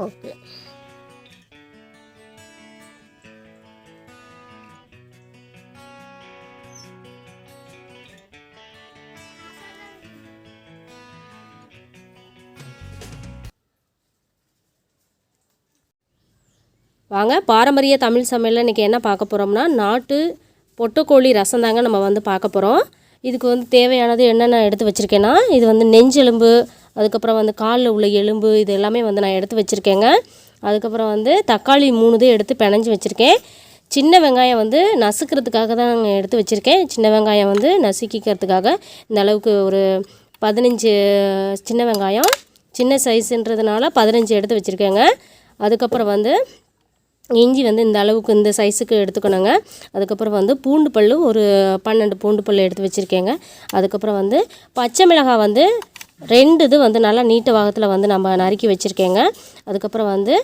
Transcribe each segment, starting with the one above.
Okay. வாங்க, பாரம்பரிய தமிழ் சமையலில் இன்றைக்கி என்ன பார்க்க போகிறோம்னா, நாட்டு பொட்டுக்கோழி ரசம் தாங்க நம்ம வந்து பார்க்க போகிறோம். இதுக்கு வந்து தேவையானது என்னென்ன எடுத்து வச்சுருக்கேன்னா, இது வந்து நெஞ்செலும்பு, அதுக்கப்புறம் வந்து காலில் உள்ள எலும்பு, இது எல்லாமே வந்து நான் எடுத்து வச்சுருக்கேங்க. அதுக்கப்புறம் வந்து தக்காளி 3 இது எடுத்து பிணைஞ்சி வச்சுருக்கேன். சின்ன வெங்காயம் வந்து நசுக்கிறதுக்காக தான் எடுத்து வச்சுருக்கேன். சின்ன வெங்காயம் வந்து நசுக்கிக்கிறதுக்காக இந்த அளவுக்கு ஒரு 15 சின்ன வெங்காயம், சின்ன சைஸுன்றதுனால 15 எடுத்து வச்சுருக்கேங்க. அதுக்கப்புறம் வந்து இஞ்சி வந்து இந்த அளவுக்கு இந்த சைஸுக்கு எடுத்துக்கணுங்க. அதுக்கப்புறம் வந்து பூண்டு பல் ஒரு 12 பூண்டு பல் எடுத்து வச்சுருக்கேங்க. அதுக்கப்புறம் வந்து பச்சை மிளகாய் வந்து 2 இது வந்து நல்லா நீட்ட வாகத்தில் வந்து நம்ம நறுக்கி வச்சுருக்கேங்க. அதுக்கப்புறம் வந்து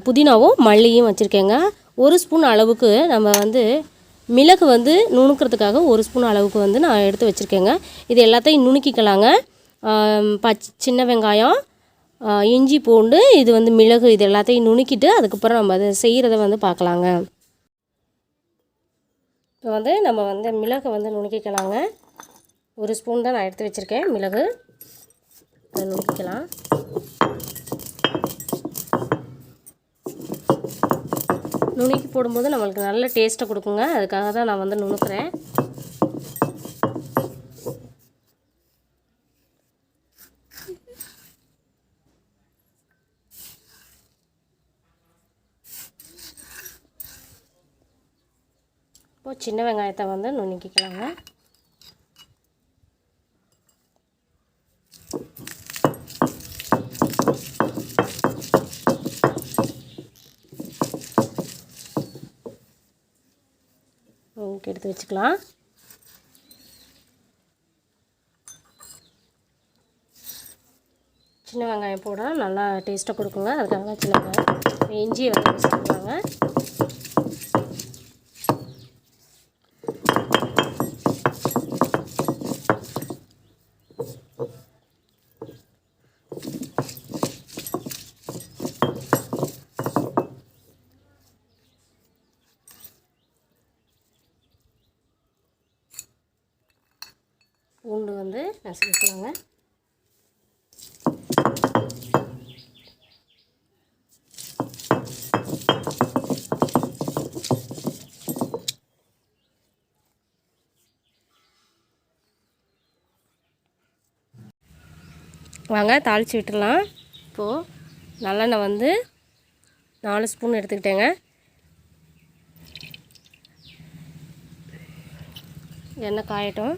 புதினாவும் மல்லியும் வச்சுருக்கேங்க. 1 ஸ்பூன் அளவுக்கு நம்ம வந்து மிளகு வந்து நுணுக்கிறதுக்காக 1 ஸ்பூன் அளவுக்கு வந்து நான் எடுத்து வச்சுருக்கேங்க. இது எல்லாத்தையும் நுணுக்கிக்கலாங்க. சின்ன வெங்காயம், இஞ்சி, பூண்டு, இது வந்து மிளகு, இது எல்லாத்தையும் நுணுக்கிட்டு அதுக்கப்புறம் நம்ம அதை செய்கிறத வந்து பார்க்கலாங்க. இப்போ வந்து நம்ம வந்து மிளகை வந்து நுணுக்கிக்கலாங்க. 1 ஸ்பூன் தான் நான் எடுத்து வச்சுருக்கேன் மிளகு. அதை நுணுக்கிக்கலாம். நுணுக்கி போடும்போது நம்மளுக்கு நல்ல டேஸ்ட்டை கொடுக்குங்க. அதுக்காக தான் நான் வந்து நுணுக்கிறேன். இப்போது சின்ன வெங்காயத்தை வந்து நுணுக்கிக்கலாங்க. எடுத்து வச்சுக்கலாம். சின்ன வெங்காயம் போட்டால் நல்லா டேஸ்ட்டை கொடுக்குங்க. அதுக்காக தான் சின்ன வெங்காயம். இஞ்சி வந்து வச்சுக்கலாங்க. பூண்டு வந்து நசுக்கிக்கலாங்க. வாங்க தாளித்து விட்டுடலாம். இப்போது நல்லெண்ணெய் வந்து 4 ஸ்பூன் எடுத்துக்கிட்டேங்க. எண்ணெய் காயட்டும்.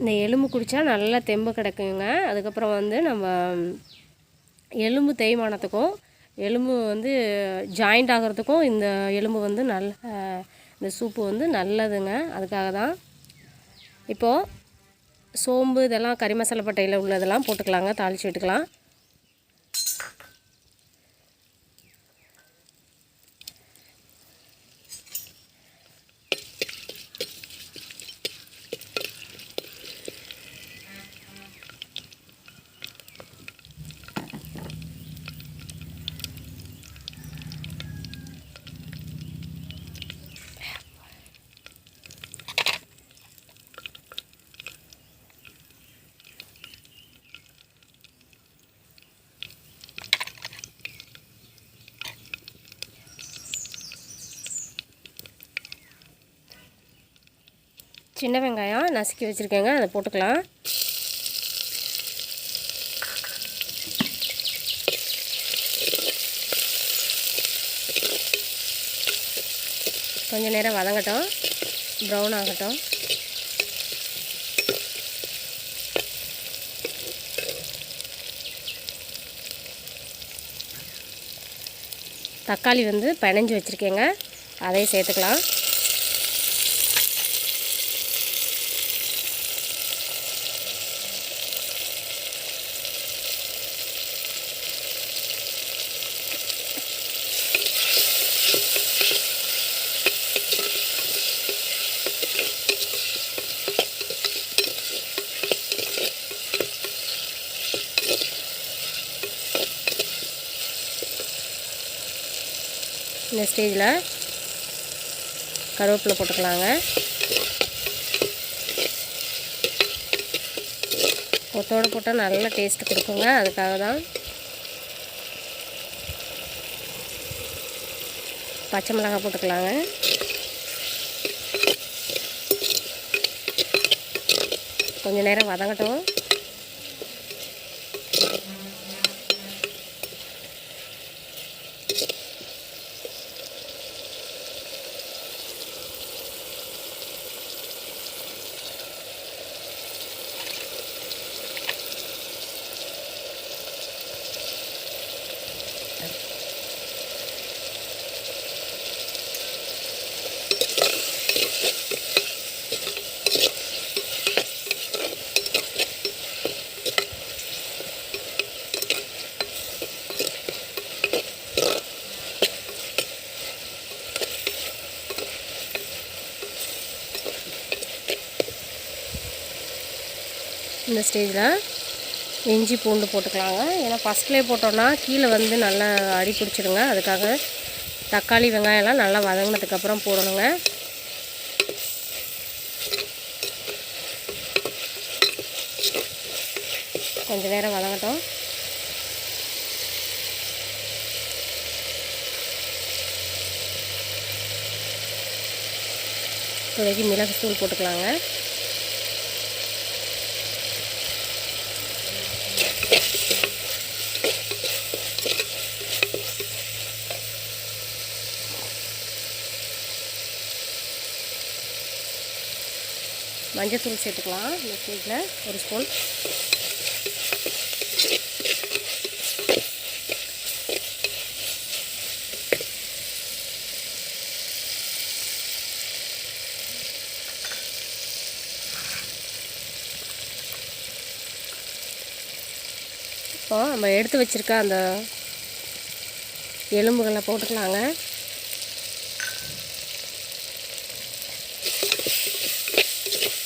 இந்த எலும்பு குடித்தா நல்லா தெம்பு கிடைக்குங்க. அதுக்கப்புறம் வந்து நம்ம எலும்பு தேய்மானத்துக்கும் எலும்பு வந்து ஜாயிண்ட் ஆகிறதுக்கும் இந்த எலும்பு வந்து நல்ல இந்த சூப்பு வந்து நல்லதுங்க. அதுக்காக தான். இப்போது சோம்பு இதெல்லாம் கறி மசாலா பட்டையில் உள்ளதெல்லாம் போட்டுக்கலாங்க. தாளித்து விட்டுக்கலாம். சின்ன வெங்காயம் நசுக்கி வச்சுருக்கேங்க. அதை போட்டுக்கலாம். கொஞ்சம் நேரம் வதங்கட்டும், ப்ரௌன் ஆகட்டும். தக்காளி வந்து பிணைஞ்சி வச்சுருக்கேங்க. அதையும் சேர்த்துக்கலாம். இந்த ஸ்டேஜில் கருவேப்பிலை போட்டுக்கலாங்க. கொத்தோடு போட்டால் நல்ல டேஸ்ட்டு கொடுக்குங்க, அதுக்காக தான். பச்சை மிளகாய் போட்டுக்கலாங்க. கொஞ்சம் நேரம் வதங்கட்டும். இந்த ஸ்டேஜில் இஞ்சி பூண்டு போட்டுக்கலாங்க. ஏன்னா ஃபஸ்ட்லேயே போட்டோன்னா கீழே வந்து நல்லா அடி பிடிச்சிடுங்க, அதுக்காக தக்காளி வெங்காயம்லாம் நல்லா வதங்கினதுக்கப்புறம் போடணுங்க. கொஞ்சம் நேரம் வதங்கட்டும். இப்போதைக்கு மிளகுத்தூள் போட்டுக்கலாங்க. மஞ்சத்தூள் சேர்த்துக்கலாம். இந்த ஸ்டேஜில் 1 ஸ்பூன். இப்போ நம்ம எடுத்து வச்சுருக்க அந்த எலும்புகளை போட்டுக்கலாங்க.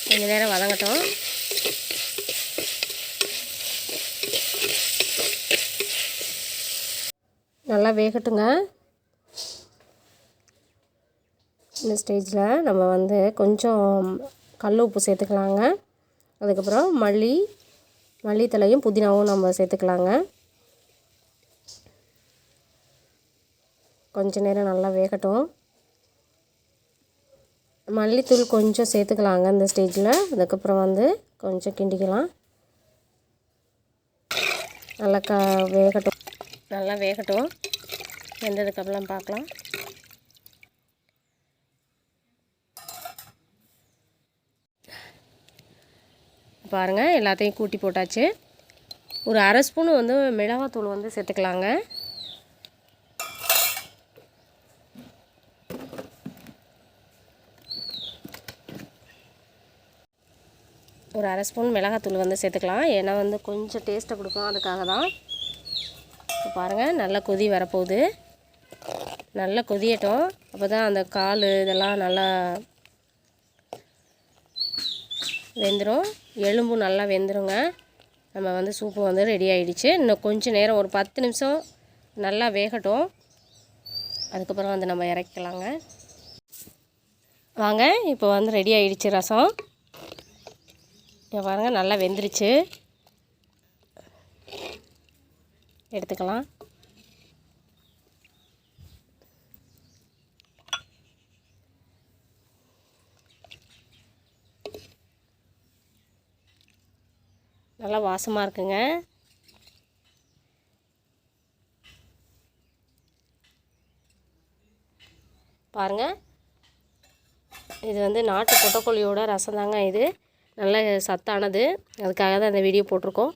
கொஞ்சம் நேரம் வதங்கட்டும். நல்லா வேகட்டுங்க. இந்த ஸ்டேஜில் நம்ம வந்து கொஞ்சம் கல் உப்பு சேர்த்துக்கலாங்க. அதுக்கப்புறம் மல்லித்தலையும் புதினாவும் நம்ம சேர்த்துக்கலாங்க. கொஞ்சம் நேரம் நல்லா வேகட்டும். மல்லித்தூள் கொஞ்சம் சேர்த்துக்கலாங்க இந்த ஸ்டேஜில். அதுக்கப்புறம் வந்து கொஞ்சம் கிண்டிக்கலாம். நல்லா வேகட்டும். நல்லா வேகட்டும். வெந்ததுக்கப்புறம் பார்க்கலாம். பாருங்கள், எல்லாத்தையும் கூட்டி போட்டாச்சு. ஒரு 1/2 ஸ்பூன் வந்து மிளகாத்தூள் வந்து சேர்த்துக்கலாங்க. ஒரு 1/2 ஸ்பூன் மிளகாத்தூள் வந்து சேர்த்துக்கலாம். ஏன்னா வந்து கொஞ்சம் டேஸ்ட்டை கொடுக்கும், அதுக்காக தான். இப்போ பாருங்கள், நல்லா கொதி வரப்போகுது. நல்லா கொதியட்டும். அப்போ தான் அந்த கால் இதெல்லாம் நல்லா வெந்துடும். எலும்பும் நல்லா வெந்துருங்க. நம்ம வந்து சூப்பு வந்து ரெடி ஆகிடுச்சு. இன்னும் கொஞ்சம் நேரம், ஒரு 10 நிமிஷம் நல்லா வேகட்டும். அதுக்கப்புறம் வந்து நம்ம இறக்கலாங்க. வாங்க, இப்போ வந்து ரெடி ஆகிடுச்சு ரசம். இங்கே பாருங்கள், நல்லா வெந்துருச்சு. எடுத்துக்கலாம். நல்லா வாசமாக இருக்குங்க. பாருங்கள், இது வந்து நாட்டு பொட்டக்கோழியோட ரசம் தாங்க. இது நல்ல சத்தானது, அதுக்காக தான் இந்த வீடியோ போட்டிருக்கோம்.